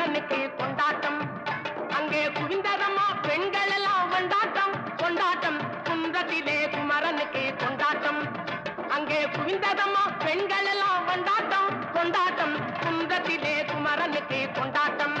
குமரனுக்கு கொண்டாட்டம். அங்கே குவிந்ததம்மா பெண்கள் எல்லாம் கொண்டாட்டம் கொண்டாட்டம். குன்றத்திலே குமரனுக்கு கொண்டாட்டம். அங்கே குவிந்ததம்மா பெண்கள் எல்லாம் கொண்டாட்டம் கொண்டாட்டம். குன்றத்திலே குமரனுக்கு கொண்டாட்டம்.